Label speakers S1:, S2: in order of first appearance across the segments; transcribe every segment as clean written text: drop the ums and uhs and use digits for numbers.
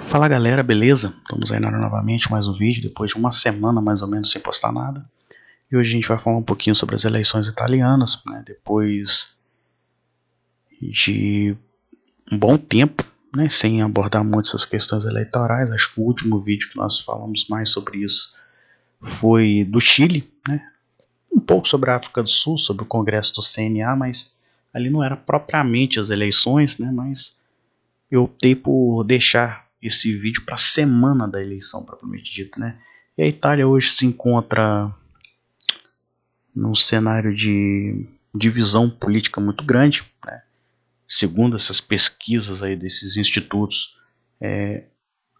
S1: Fala galera, beleza? Estamos aí na área novamente, mais um vídeo, depois de uma semana mais ou menos sem postar nada. E hoje a gente vai falar um pouquinho sobre as eleições italianas, né? Depois de um bom tempo, né? Sem abordar muito essas questões eleitorais. Acho que o último vídeo que nós falamos mais sobre isso foi do Chile, né? Um pouco sobre a África do Sul, sobre o congresso do CNA, mas ali não era propriamente as eleições, né? Mas eu optei por deixar esse vídeo para a semana da eleição, propriamente dito, né? E a Itália hoje se encontra num cenário de divisão política muito grande, né? Segundo essas pesquisas aí desses institutos,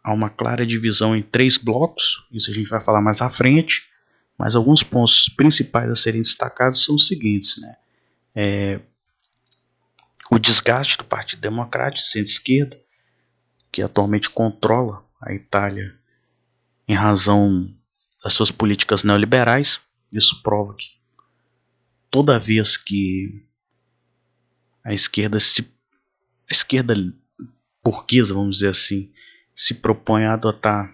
S1: há uma clara divisão em três blocos. Isso a gente vai falar mais à frente, mas alguns pontos principais a serem destacados são os seguintes, né? O desgaste do Partido Democrático, centro-esquerda, que atualmente controla a Itália em razão das suas políticas neoliberais. Isso prova que toda vez que a esquerda burguesa, vamos dizer assim, se propõe a adotar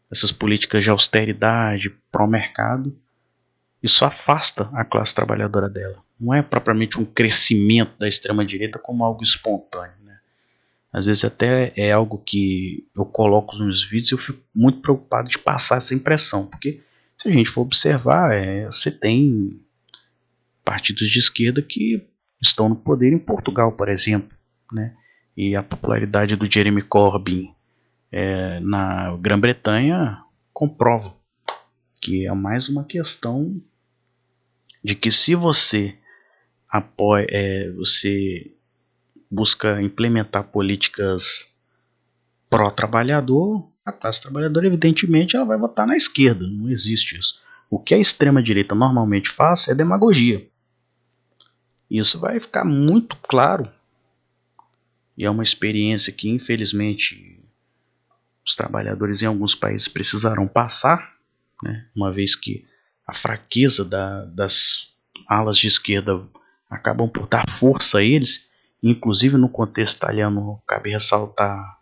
S1: essas políticas de austeridade, pró-mercado, isso afasta a classe trabalhadora dela. Não é propriamente um crescimento da extrema-direita como algo espontâneo, né? Às vezes até é algo que eu coloco nos vídeos e eu fico muito preocupado de passar essa impressão, porque se a gente for observar, você tem partidos de esquerda que estão no poder em Portugal, por exemplo, né? E a popularidade do Jeremy Corbyn na Grã-Bretanha comprova que é mais uma questão de que se você apoia, você busca implementar políticas pró-trabalhador, a classe trabalhadora evidentemente ela vai votar na esquerda, não existe isso. O que a extrema-direita normalmente faz é demagogia. Isso vai ficar muito claro, e é uma experiência que infelizmente os trabalhadores em alguns países precisarão passar, né? Uma vez que a fraqueza das alas de esquerda acabam por dar força a eles. Inclusive no contexto italiano, cabe ressaltar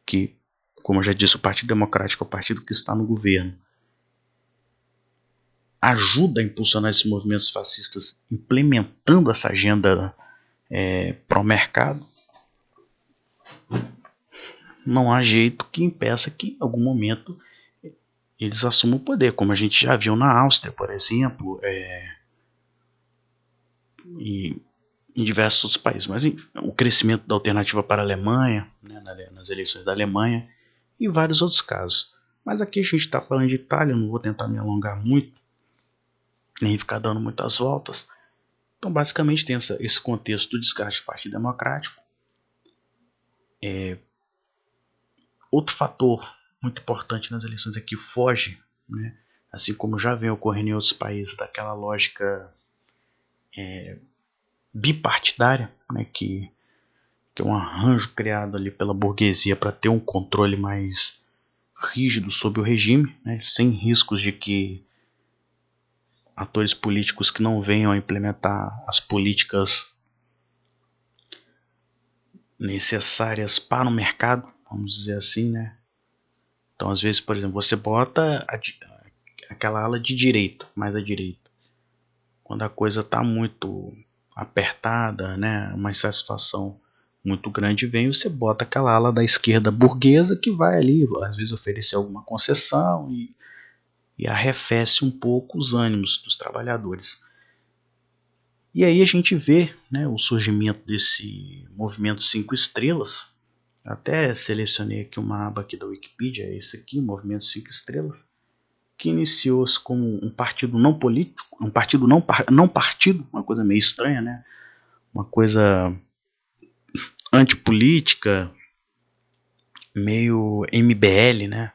S1: que, como eu já disse, o Partido Democrático é o partido que está no governo, ajuda a impulsionar esses movimentos fascistas, implementando essa agenda pró-mercado. Não há jeito que impeça que em algum momento eles assumam o poder, como a gente já viu na Áustria, por exemplo, e em diversos outros países. Mas o crescimento da alternativa para a Alemanha, né, nas eleições da Alemanha, e vários outros casos. Mas aqui a gente está falando de Itália, não vou tentar me alongar muito, nem ficar dando muitas voltas. Então basicamente tem esse contexto do desgaste do Partido Democrático. Outro fator muito importante nas eleições é que foge, né, assim como já vem ocorrendo em outros países, daquela lógica bipartidária, né, que é um arranjo criado ali pela burguesia para ter um controle mais rígido sobre o regime, né, sem riscos de que atores políticos que não venham a implementar as políticas necessárias para o mercado, vamos dizer assim, né? Então, às vezes, por exemplo, você bota aquela ala de direita, mais à direita. Quando a coisa está muito apertada, né, uma insatisfação muito grande vem, você bota aquela ala da esquerda burguesa que vai ali, às vezes, oferecer alguma concessão e arrefece um pouco os ânimos dos trabalhadores. E aí a gente vê, né, o surgimento desse movimento 5 estrelas. Até selecionei aqui uma aba aqui da Wikipedia, é esse aqui, Movimento 5 Estrelas, que iniciou-se como um partido não político, um partido não partido, uma coisa meio estranha, né? Uma coisa antipolítica, meio MBL, né?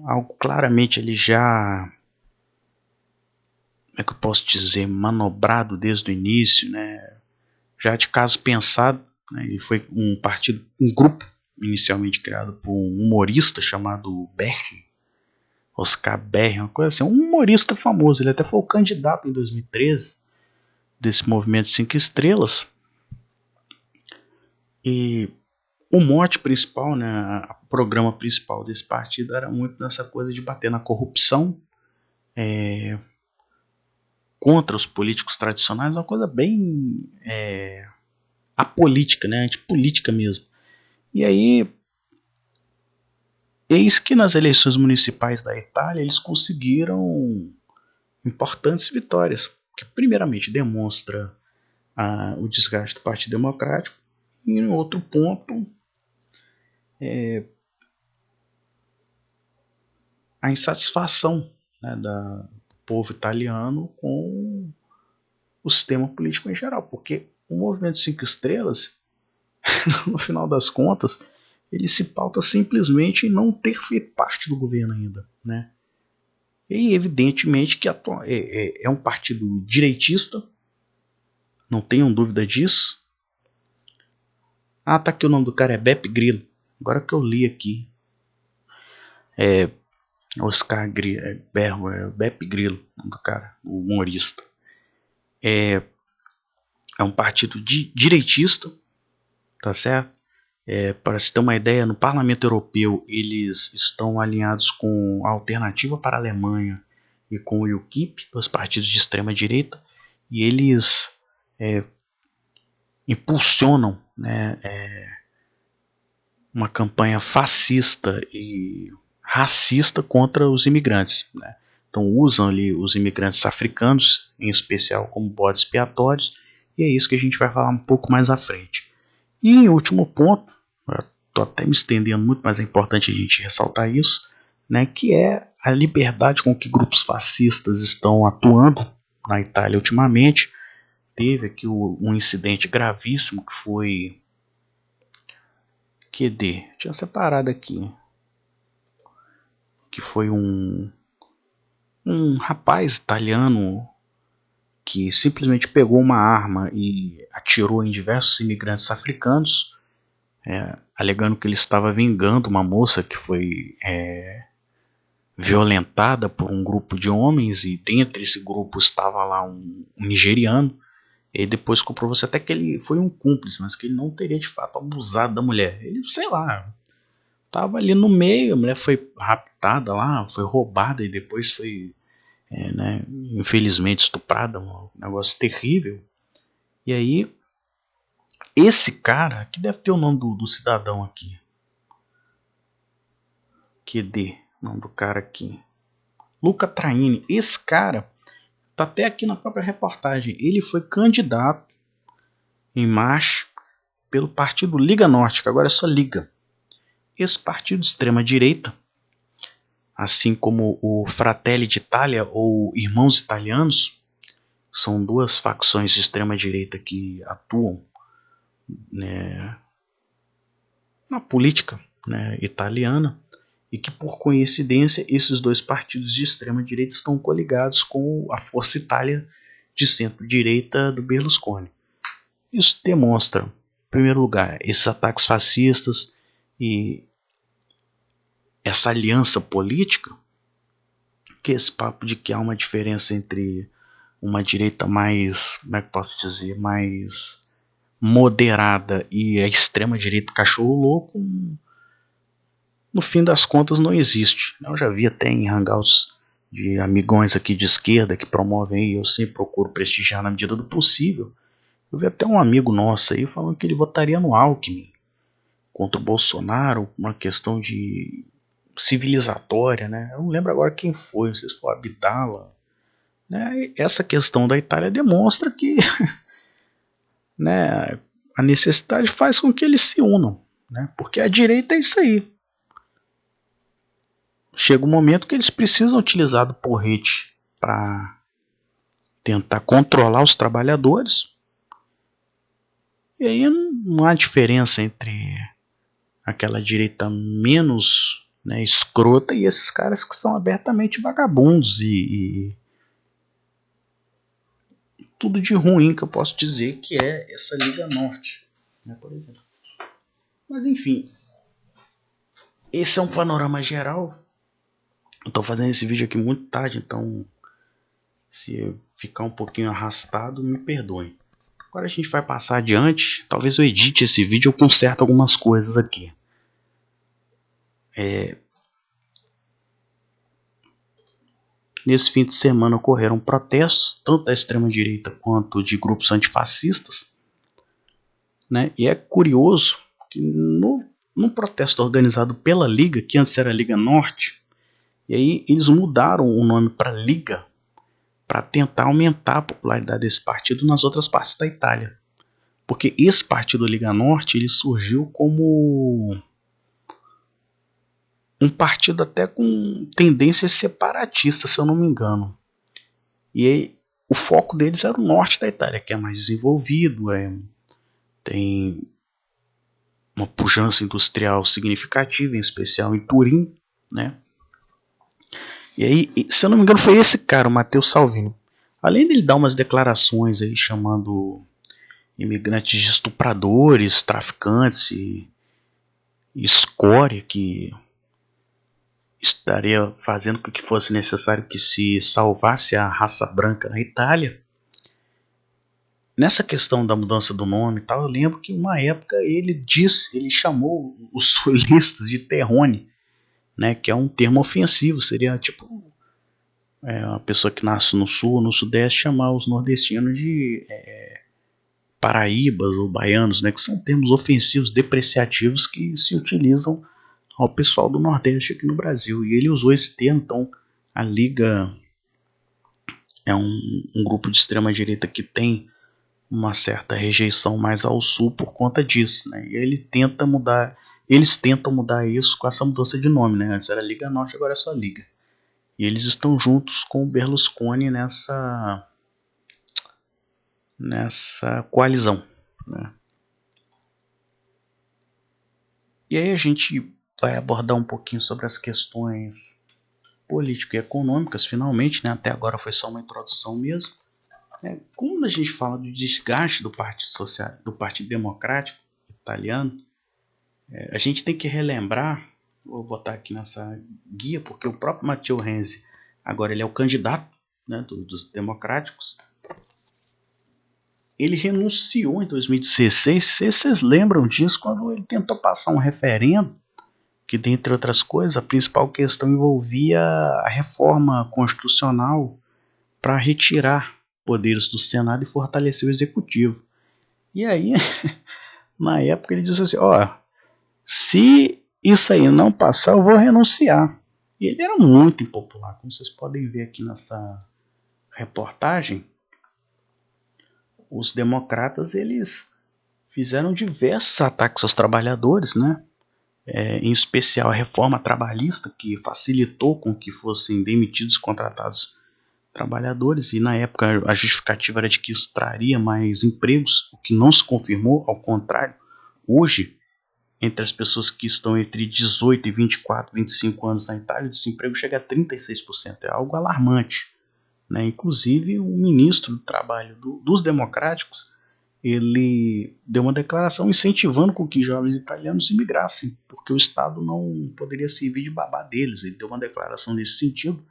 S1: Algo claramente ele já, como é que eu posso dizer, manobrado desde o início, né? Já de caso pensado, né? Ele foi um partido, um grupo inicialmente criado por um humorista chamado Berri, Oscar Berri, uma coisa assim, um humorista famoso. Ele até foi o candidato em 2013 desse movimento 5 estrelas. E o mote principal, né, o programa principal desse partido era muito nessa coisa de bater na corrupção, contra os políticos tradicionais, uma coisa bem apolítica, né, antipolítica mesmo. E aí, eis que nas eleições municipais da Itália eles conseguiram importantes vitórias, que primeiramente demonstra o desgaste do Partido Democrático, e em outro ponto a insatisfação, né, do povo italiano com o sistema político em geral, porque o movimento 5 estrelas, no final das contas, ele se pauta simplesmente em não ter feito parte do governo ainda, né? E evidentemente que é um partido direitista, não tenham dúvida disso. Tá aqui o nome do cara, é Beppe Grillo. Agora que eu li aqui, Oscar Grillo, Beppe Grillo, o nome do cara, o humorista. É um partido direitista, tá certo? Para se ter uma ideia, no Parlamento Europeu eles estão alinhados com a Alternativa para a Alemanha e com o UKIP, os partidos de extrema direita, e eles impulsionam, né, uma campanha fascista e racista contra os imigrantes, né? Então usam ali os imigrantes africanos, em especial, como bodes expiatórios, e é isso que a gente vai falar um pouco mais à frente. E em último ponto, estou até me estendendo muito, mas é importante a gente ressaltar isso, né, que é a liberdade com que grupos fascistas estão atuando na Itália ultimamente. Teve aqui um incidente gravíssimo que foi... Tinha separado aqui. Que foi um rapaz italiano que simplesmente pegou uma arma e atirou em diversos imigrantes africanos, alegando que ele estava vingando uma moça que foi violentada por um grupo de homens, e dentro desse grupo estava lá um nigeriano. E depois comprovou-se até que ele foi um cúmplice, mas que ele não teria de fato abusado da mulher. Ele, sei lá, estava ali no meio, a mulher foi raptada lá, foi roubada e depois foi, né, infelizmente estuprada, um negócio terrível. E aí, esse cara, que deve ter o nome do cidadão aqui. O nome do cara aqui. Luca Traini. Esse cara tá até aqui na própria reportagem. Ele foi candidato em março pelo partido Liga Norte, que agora é só Liga. Esse partido de extrema direita, assim como o Fratelli d'Italia ou Irmãos Italianos, são duas facções de extrema direita que atuam, né, na política, né, italiana, e que por coincidência esses dois partidos de extrema direita estão coligados com a Força Itália de centro-direita do Berlusconi. Isso demonstra, em primeiro lugar, esses ataques fascistas e essa aliança política, que esse papo de que há uma diferença entre uma direita mais, como é que posso dizer, mais moderada e a extrema direita cachorro louco, no fim das contas não existe. Eu já vi até em hangouts de amigões aqui de esquerda que promovem, e eu sempre procuro prestigiar na medida do possível. Eu vi até um amigo nosso aí falando que ele votaria no Alckmin contra o Bolsonaro, uma questão de civilizatória, né? Eu não lembro agora quem foi, não sei se foi Abdala, né? E essa questão da Itália demonstra que né, a necessidade faz com que eles se unam, né? Porque a direita é isso aí. Chega um momento que eles precisam utilizar do porrete para tentar controlar os trabalhadores. E aí não há diferença entre aquela direita menos, né, escrota e esses caras que são abertamente vagabundos e tudo de ruim que eu posso dizer que é essa Liga Norte, né, por exemplo. Mas enfim, esse é um panorama geral. Eu estou fazendo esse vídeo aqui muito tarde, então se eu ficar um pouquinho arrastado, me perdoem. De Agora a gente vai passar adiante. Talvez eu edite esse vídeo e eu conserto algumas coisas aqui. Nesse fim de semana ocorreram protestos, tanto da extrema-direita quanto de grupos antifascistas, né? E é curioso que num protesto organizado pela Liga, que antes era Liga Norte, e aí eles mudaram o nome para Liga para tentar aumentar a popularidade desse partido nas outras partes da Itália. Porque esse partido Liga Norte ele surgiu como um partido até com tendências separatistas, se eu não me engano. E aí, o foco deles era o norte da Itália, que é mais desenvolvido, tem uma pujança industrial significativa, em especial em Turim, né? E aí, se eu não me engano, foi esse cara, o Matteo Salvini. Além dele dar umas declarações aí chamando imigrantes de estupradores, traficantes e escória, que estaria fazendo com que fosse necessário que se salvasse a raça branca na Itália. Nessa questão da mudança do nome e tal, eu lembro que uma época ele chamou os sulistas de terrone, né, que é um termo ofensivo, seria tipo uma pessoa que nasce no sul ou no sudeste chamar os nordestinos de paraíbas ou baianos, né, que são termos ofensivos, depreciativos que se utilizam ao pessoal do Nordeste aqui no Brasil. E ele usou esse termo, então a Liga é um grupo de extrema-direita que tem uma certa rejeição mais ao sul por conta disso, né? E eles tentam mudar isso com essa mudança de nome, né? Antes era Liga Norte, agora é só Liga. E eles estão juntos com o Berlusconi nessa coalizão, né? E aí a gente vai abordar um pouquinho sobre as questões políticas e econômicas, finalmente, né? Até agora foi só uma introdução mesmo. Quando a gente fala do desgaste do Partido Social, do Partido Democrático Italiano, a gente tem que relembrar, vou botar aqui nessa guia, porque o próprio Matteo Renzi, agora ele é o candidato, né, dos democráticos. Ele renunciou em 2016, se vocês lembram disso, quando ele tentou passar um referendo, que dentre outras coisas, a principal questão envolvia a reforma constitucional para retirar poderes do Senado e fortalecer o Executivo. E aí, na época, ele disse assim, se isso aí não passar, eu vou renunciar. E ele era muito impopular, como vocês podem ver aqui nessa reportagem. Os democratas, eles fizeram diversos ataques aos trabalhadores, né? Em especial a reforma trabalhista, que facilitou com que fossem demitidos e contratados trabalhadores, e na época a justificativa era de que isso traria mais empregos, o que não se confirmou, ao contrário. Hoje, entre as pessoas que estão entre 18 e 24, 25 anos na Itália, o desemprego chega a 36%, é algo alarmante, né? Inclusive o ministro do trabalho dos democráticos, ele deu uma declaração incentivando com que jovens italianos imigrassem, porque o Estado não poderia servir de babá deles. Ele deu uma declaração nesse sentido,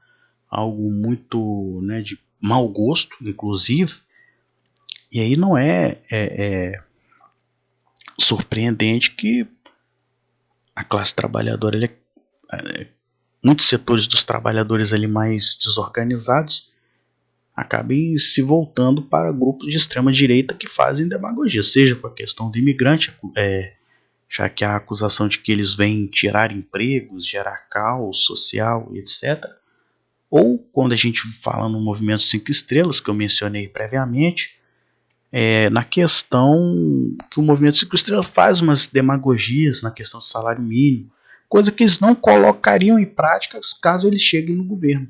S1: algo muito, né, de mau gosto, inclusive. E aí não é surpreendente que a classe trabalhadora, muitos setores dos trabalhadores ali mais desorganizados, acabem se voltando para grupos de extrema direita que fazem demagogia, seja com a questão do imigrante, já que há a acusação de que eles vêm tirar empregos, gerar caos social, etc. Ou quando a gente fala no movimento 5 estrelas, que eu mencionei previamente, na questão que o movimento 5 estrelas faz umas demagogias na questão do salário mínimo, coisa que eles não colocariam em prática caso eles cheguem no governo.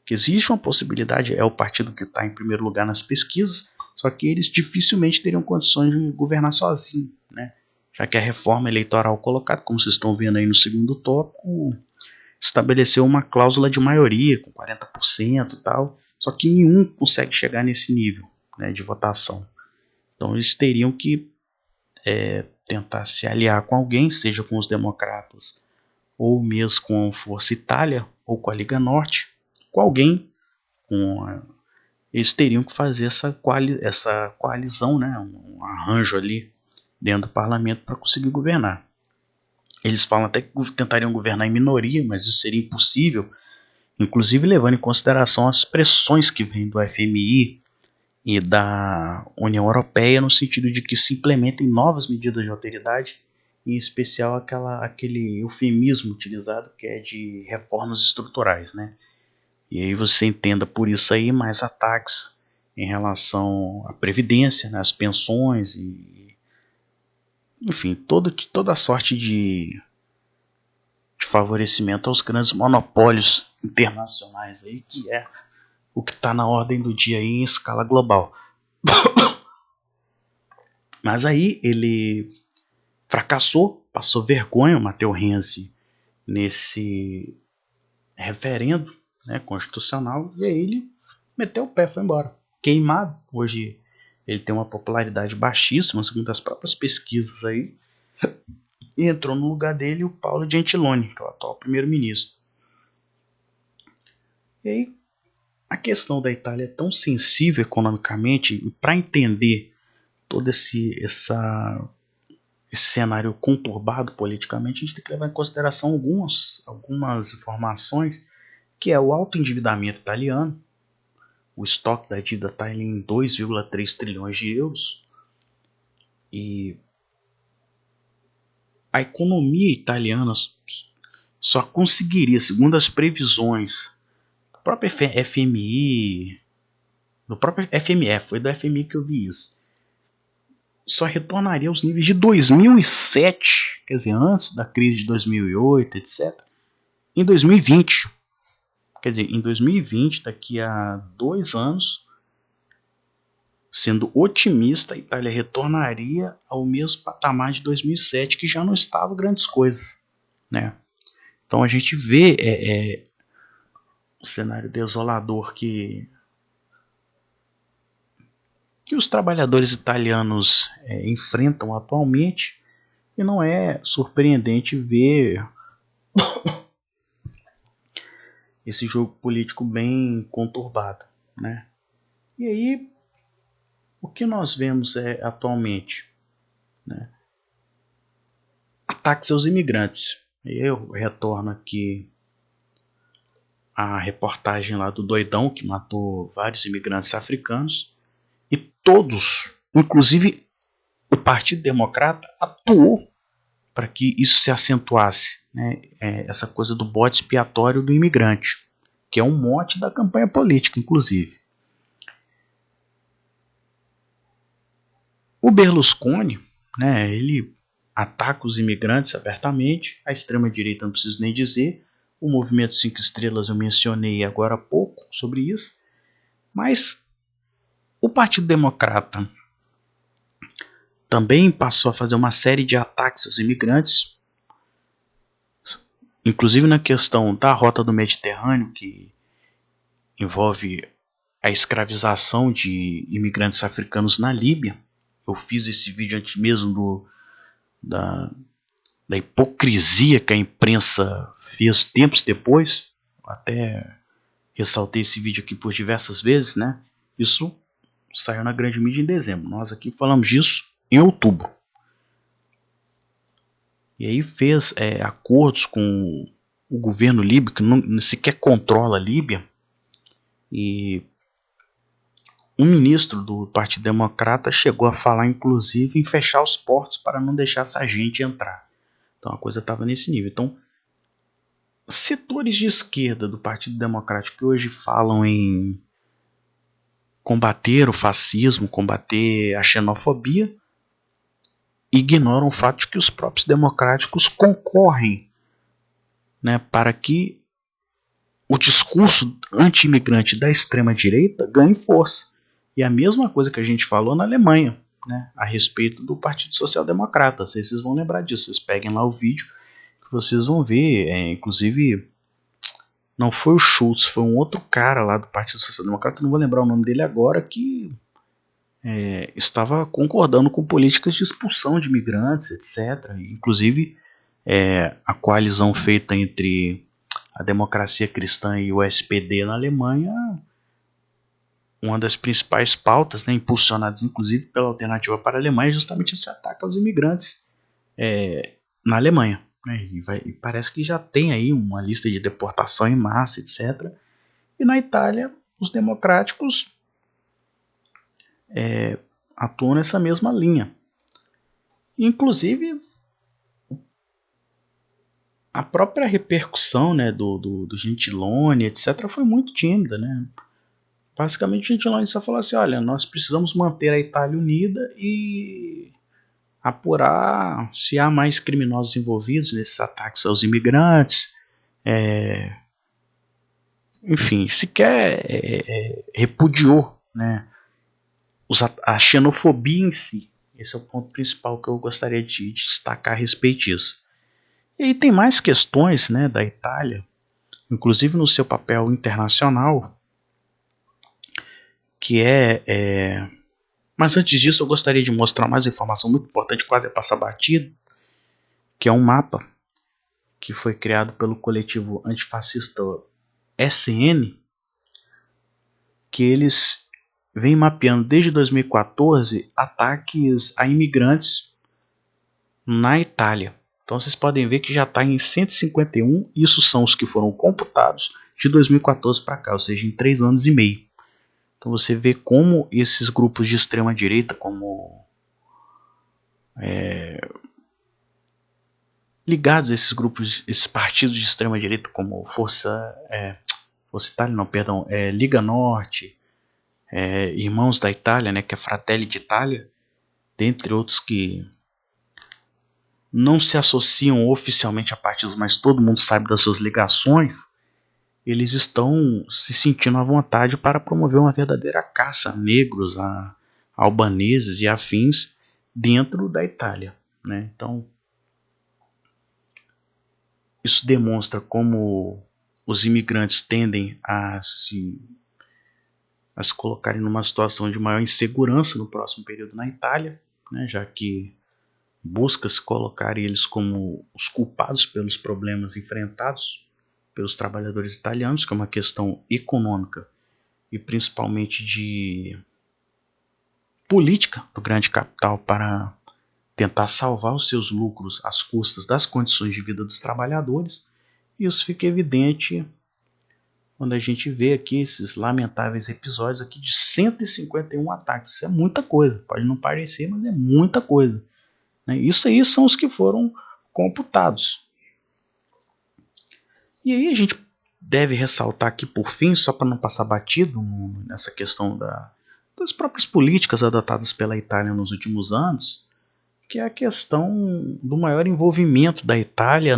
S1: Que existe uma possibilidade, é o partido que está em primeiro lugar nas pesquisas, só que eles dificilmente teriam condições de governar sozinhos, né? Já que a reforma eleitoral colocada, como vocês estão vendo aí no segundo tópico, estabeleceu uma cláusula de maioria com 40% e tal, só que nenhum consegue chegar nesse nível, né, de votação. Então eles teriam que tentar se aliar com alguém, seja com os democratas ou mesmo com a Força Itália ou com a Liga Norte, com alguém com eles teriam que fazer essa coalizão, né, um arranjo ali dentro do parlamento para conseguir governar. Eles falam até que tentariam governar em minoria, mas isso seria impossível, inclusive levando em consideração as pressões que vêm do FMI e da União Europeia, no sentido de que se implementem novas medidas de austeridade, em especial aquele eufemismo utilizado que é de reformas estruturais, né? E aí você entenda por isso aí mais ataques em relação à previdência, né, às pensões e enfim, toda sorte de favorecimento aos grandes monopólios internacionais aí, que é o que está na ordem do dia aí em escala global. Mas aí ele fracassou, passou vergonha o Matteo Renzi nesse referendo, né, constitucional, e aí ele meteu o pé, foi embora, queimado. Hoje ele tem uma popularidade baixíssima, segundo as próprias pesquisas aí, e entrou no lugar dele o Paolo Gentiloni, que é o atual primeiro-ministro. E aí a questão da Itália é tão sensível economicamente, e para entender todo esse cenário conturbado politicamente, a gente tem que levar em consideração algumas informações, que é o alto endividamento italiano. O estoque da dívida está em 2,3 trilhões de euros. E a economia italiana só conseguiria, segundo as previsões do próprio FMI, do próprio FMF, foi do FMI que eu vi isso, só retornaria aos níveis de 2007, quer dizer, antes da crise de 2008, etc., em 2020. Quer dizer, em 2020, daqui a 2 anos, sendo otimista, a Itália retornaria ao mesmo patamar de 2007, que já não estava grandes coisas, né? Então a gente vê o cenário desolador que os trabalhadores italianos enfrentam atualmente, e não é surpreendente ver esse jogo político bem conturbado, né? E aí, o que nós vemos atualmente, né? Ataques aos imigrantes. Eu retorno aqui a reportagem lá do doidão que matou vários imigrantes africanos, e todos, inclusive o Partido Democrata, atuou para que isso se acentuasse, né? Essa coisa do bode expiatório do imigrante, que é um mote da campanha política, inclusive. O Berlusconi, né, ele ataca os imigrantes abertamente, a extrema-direita não preciso nem dizer, o Movimento 5 Estrelas eu mencionei agora há pouco sobre isso, mas o Partido Democrata também passou a fazer uma série de ataques aos imigrantes, inclusive na questão da rota do Mediterrâneo, que envolve a escravização de imigrantes africanos na Líbia. Eu fiz esse vídeo antes mesmo da hipocrisia que a imprensa fez tempos depois. Até ressaltei esse vídeo aqui por diversas vezes, né? Isso saiu na grande mídia em dezembro. Nós aqui falamos disso em outubro. E aí fez acordos com o governo líbio, que não sequer controla a Líbia. E um ministro do Partido Democrata chegou a falar, inclusive, em fechar os portos para não deixar essa gente entrar. Então a coisa estava nesse nível. Então, setores de esquerda do Partido Democrático que hoje falam em combater o fascismo, combater a xenofobia, ignoram o fato de que os próprios democráticos concorrem, né, para que o discurso anti-imigrante da extrema-direita ganhe força. E a mesma coisa que a gente falou na Alemanha, né, a respeito do Partido Social Democrata. Vocês vão lembrar disso. Vocês peguem lá o vídeo que vocês vão ver. Inclusive, não foi o Schulz, foi um outro cara lá do Partido Social Democrata, não vou lembrar o nome dele agora, que estava concordando com políticas de expulsão de imigrantes, etc. Inclusive, a coalizão feita entre a Democracia Cristã e o SPD na Alemanha uma das principais pautas, né, impulsionadas inclusive pela Alternativa para a Alemanha, é justamente esse ataque aos imigrantes na Alemanha. Né, e parece que já tem aí uma lista de deportação em massa, etc. E na Itália, os democráticos atuam nessa mesma linha. Inclusive, a própria repercussão, né, do Gentiloni, etc., foi muito tímida. Né? Basicamente, o Gentiloni só falou assim: olha, nós precisamos manter a Itália unida e apurar se há mais criminosos envolvidos nesses ataques aos imigrantes. Enfim, sequer repudiou, né, a xenofobia em si. Esse é o ponto principal que eu gostaria de destacar a respeito disso. E aí tem mais questões, né, da Itália, inclusive no seu papel internacional, que mas antes disso eu gostaria de mostrar mais informação muito importante, quase a passar batido, que é um mapa que foi criado pelo coletivo antifascista SN, que eles vêm mapeando desde 2014 ataques a imigrantes na Itália. Então vocês podem ver que já está em 151, isso são os que foram computados de 2014 para cá, ou seja, em 3 anos e meio. Então você vê como esses grupos de extrema direita, como ligados a esses grupos, esses partidos de extrema direita, como Liga Norte, Irmãos da Itália, né, que é Fratelli d'Italia, dentre outros que não se associam oficialmente a partidos, mas todo mundo sabe das suas ligações, eles estão se sentindo à vontade para promover uma verdadeira caça a negros, a albaneses e afins dentro da Itália. Né? Então, isso demonstra como os imigrantes tendem a se colocarem numa situação de maior insegurança no próximo período na Itália, né? Já que busca-se colocar eles como os culpados pelos problemas enfrentados pelos trabalhadores italianos, que é uma questão econômica e principalmente de política do grande capital para tentar salvar os seus lucros às custas das condições de vida dos trabalhadores. E isso fica evidente quando a gente vê aqui esses lamentáveis episódios aqui de 151 ataques. Isso é muita coisa, pode não parecer, mas é muita coisa. Isso aí são os que foram computados. E aí a gente deve ressaltar aqui por fim, só para não passar batido nessa questão das próprias políticas adotadas pela Itália nos últimos anos, que é a questão do maior envolvimento da Itália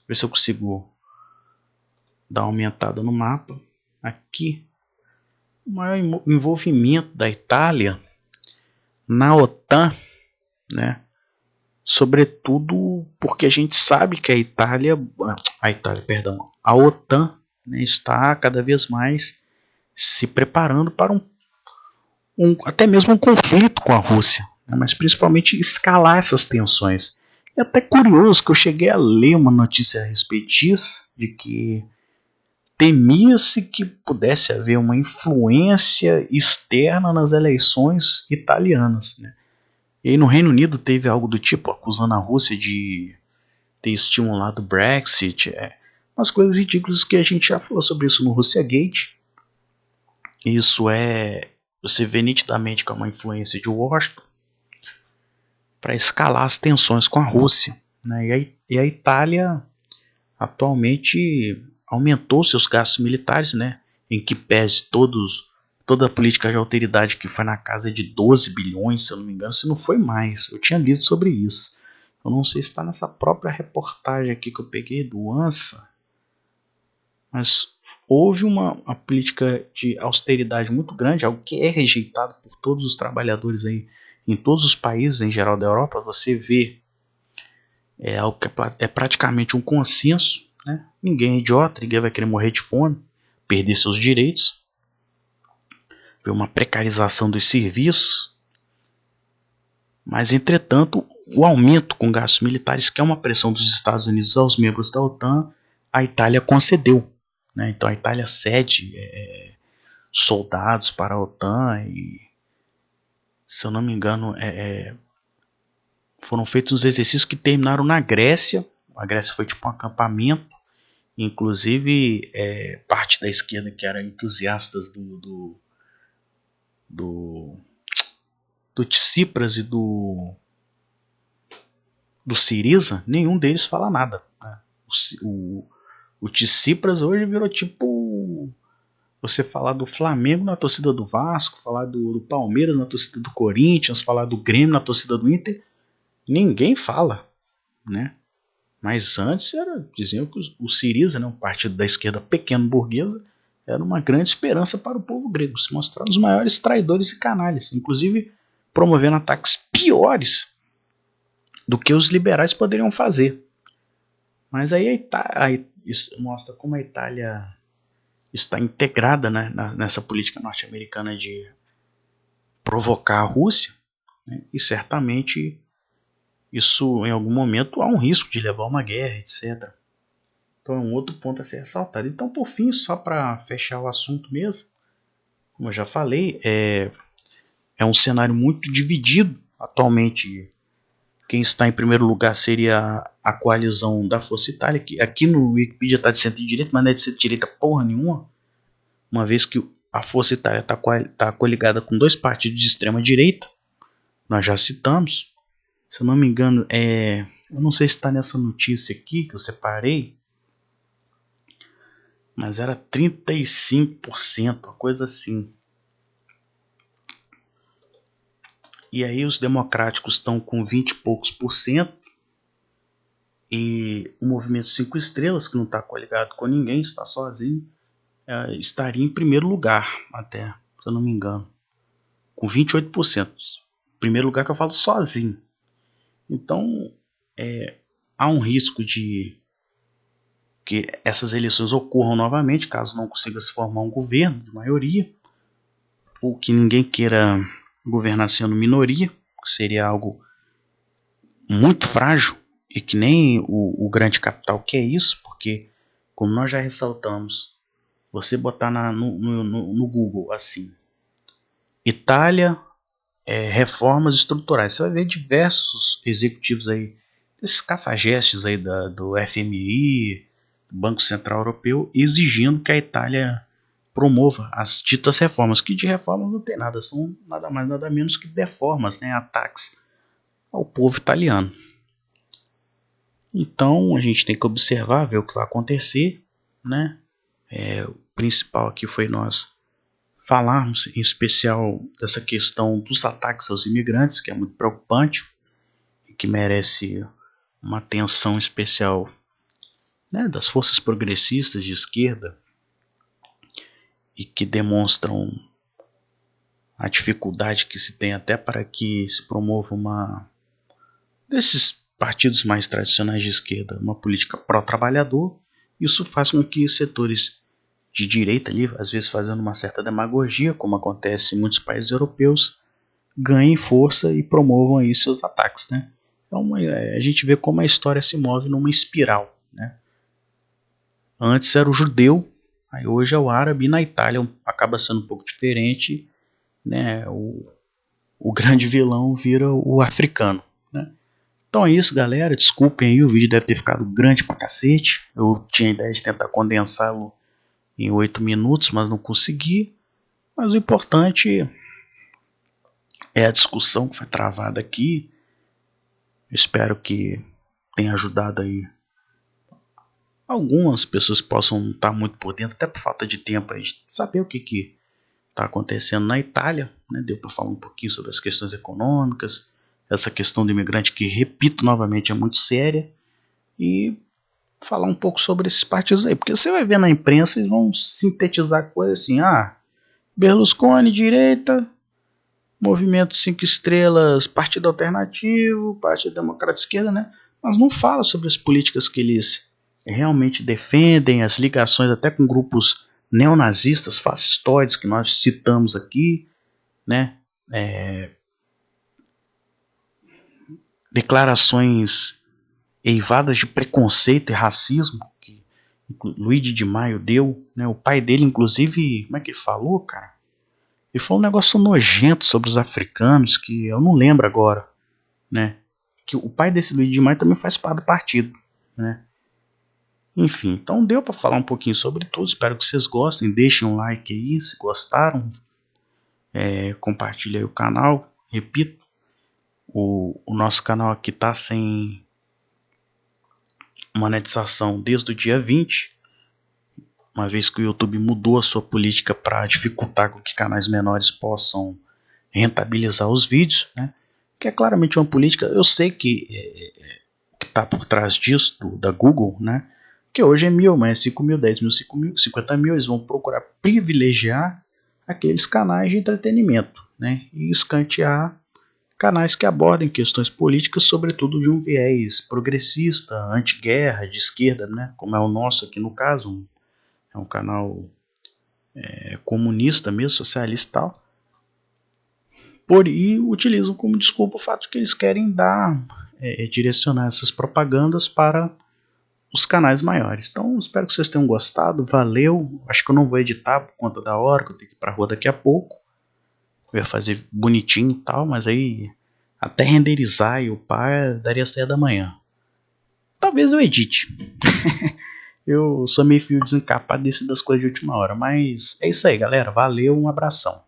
S1: ver se eu consigo dar uma aumentada no mapa. Aqui, o maior envolvimento da Itália na OTAN, né? Sobretudo porque a gente sabe que a OTAN, né, está cada vez mais se preparando para até mesmo um conflito com a Rússia, né, mas principalmente escalar essas tensões. É até curioso que eu cheguei a ler uma notícia a respeito disso, de que temia-se que pudesse haver uma influência externa nas eleições italianas, né? E aí no Reino Unido teve algo do tipo, acusando a Rússia de ter estimulado o Brexit, umas coisas ridículas que a gente já falou sobre isso no Russiagate. Isso você vê nitidamente que é uma influência de Washington para escalar as tensões com a Rússia. Né? E a Itália atualmente aumentou seus gastos militares, né? Em que pese toda a política de alteridade que foi na casa de 12 bilhões, se eu não me engano, se não foi mais. Eu tinha lido sobre isso. Eu não sei se está nessa própria reportagem aqui que eu peguei do ANSA, mas houve uma política de austeridade muito grande, algo que é rejeitado por todos os trabalhadores aí, em todos os países em geral da Europa. Você vê algo que é praticamente um consenso, né? Ninguém é idiota, ninguém vai querer morrer de fome, perder seus direitos, ver uma precarização dos serviços. Mas, entretanto, o aumento com gastos militares, que é uma pressão dos Estados Unidos aos membros da OTAN, a Itália concedeu. Né? Então a Itália cede soldados para a OTAN e, se eu não me engano, foram feitos uns exercícios que terminaram na Grécia. A Grécia foi tipo um acampamento. Inclusive, parte da esquerda que era entusiastas do Tsipras e do Syriza, nenhum deles fala nada, né? O Tsipras hoje virou tipo você falar do Flamengo na torcida do Vasco, falar do Palmeiras na torcida do Corinthians, falar do Grêmio na torcida do Inter, ninguém fala, né? Mas antes diziam que o Syriza, né, um partido da esquerda pequeno burguesa, era uma grande esperança para o povo grego, se mostrando os maiores traidores e canalhas, inclusive promovendo ataques piores do que os liberais poderiam fazer. Mas aí isso mostra como a Itália está integrada, né, nessa política norte-americana de provocar a Rússia, né, e certamente isso em algum momento há um risco de levar a uma guerra, etc. Então é um outro ponto a ser ressaltado. Então, por fim, só para fechar o assunto mesmo, como eu já falei, é um cenário muito dividido. Atualmente, quem está em primeiro lugar seria a coalizão da Força Itália, que aqui no Wikipedia está de centro-direita, mas não é de centro-direita porra nenhuma, uma vez que a Força Itália está coligada com dois partidos de extrema-direita, nós já citamos. Se eu não me engano, eu não sei se está nessa notícia aqui que eu separei, mas era 35%, uma coisa assim. E aí os democráticos estão com 20 e poucos por cento, e o movimento 5 estrelas, que não está coligado com ninguém, está sozinho, estaria em primeiro lugar, até, se eu não me engano, com 28%. Primeiro lugar que eu falo sozinho. Então, há um risco de que essas eleições ocorram novamente, caso não consiga se formar um governo de maioria, ou que ninguém queira governar sendo minoria, que seria algo muito frágil, e que nem o grande capital quer isso, porque, como nós já ressaltamos, você botar no Google assim, Itália, reformas estruturais, você vai ver diversos executivos aí, esses cafajestes aí do FMI, do Banco Central Europeu, exigindo que a Itália promova as ditas reformas, que de reformas não tem nada, são nada mais nada menos que deformas, né, ataques ao povo italiano. Então a gente tem que observar, ver o que vai acontecer, né? O principal aqui foi nós falarmos em especial dessa questão dos ataques aos imigrantes, que é muito preocupante e que merece uma atenção especial, né, das forças progressistas de esquerda, e que demonstram a dificuldade que se tem até para que se promova uma desses partidos mais tradicionais de esquerda, uma política pró-trabalhador. Isso faz com que setores de direita ali, às vezes fazendo uma certa demagogia, como acontece em muitos países europeus, ganhem força e promovam aí seus ataques, né? Então a gente vê como a história se move numa espiral, né? Antes era o judeu, aí hoje é o árabe, e na Itália acaba sendo um pouco diferente, né? O grande vilão vira o africano, né? Então é isso, galera. Desculpem aí, o vídeo deve ter ficado grande pra cacete. Eu tinha a ideia de tentar condensá-lo em 8 minutos, mas não consegui. Mas o importante é a discussão que foi travada aqui. Espero que tenha ajudado aí algumas pessoas que possam não estar muito por dentro, até por falta de tempo aí, de saber o que está acontecendo na Itália, né? Deu para falar um pouquinho sobre as questões econômicas, essa questão do imigrante que, repito novamente, é muito séria, e falar um pouco sobre esses partidos aí, porque você vai ver na imprensa, eles vão sintetizar coisas assim, Berlusconi, direita, Movimento 5 estrelas, Partido Alternativo, Partido Democrata Esquerda, né? Mas não fala sobre as políticas que eles realmente defendem, as ligações até com grupos neonazistas, fascistoides, que nós citamos aqui, né? Declarações eivadas de preconceito e racismo, Luigi de Maio deu, né? O pai dele, inclusive, como é que ele falou, cara? Ele falou um negócio nojento sobre os africanos, que eu não lembro agora, né? Que o pai desse Luigi de Maio também faz parte do partido, né? Enfim, então deu para falar um pouquinho sobre tudo. Espero que vocês gostem. Deixem um like aí se gostaram. Compartilhe aí o canal. Repito, o nosso canal aqui tá sem monetização desde o dia 20, uma vez que o YouTube mudou a sua política para dificultar com que canais menores possam rentabilizar os vídeos, né? Que é claramente uma política. Eu sei que está por trás disso, da Google, né? Que hoje é 1.000, mas 5.000, 10.000, 5.000, 50.000, eles vão procurar privilegiar aqueles canais de entretenimento, né? E escantear canais que abordem questões políticas, sobretudo de um viés progressista, anti-guerra, de esquerda, né? Como é o nosso aqui no caso, é um canal comunista mesmo, socialista e tal. E utilizam como desculpa o fato de que eles querem direcionar essas propagandas para os canais maiores. Então, espero que vocês tenham gostado. Valeu. Acho que eu não vou editar por conta da hora, que eu tenho que ir pra rua daqui a pouco. Eu ia fazer bonitinho e tal, mas aí até renderizar e upar daria 6 da manhã. Talvez eu edite. Eu sou meio fio desencapado desse das coisas de última hora. Mas é isso aí, galera. Valeu, um abração.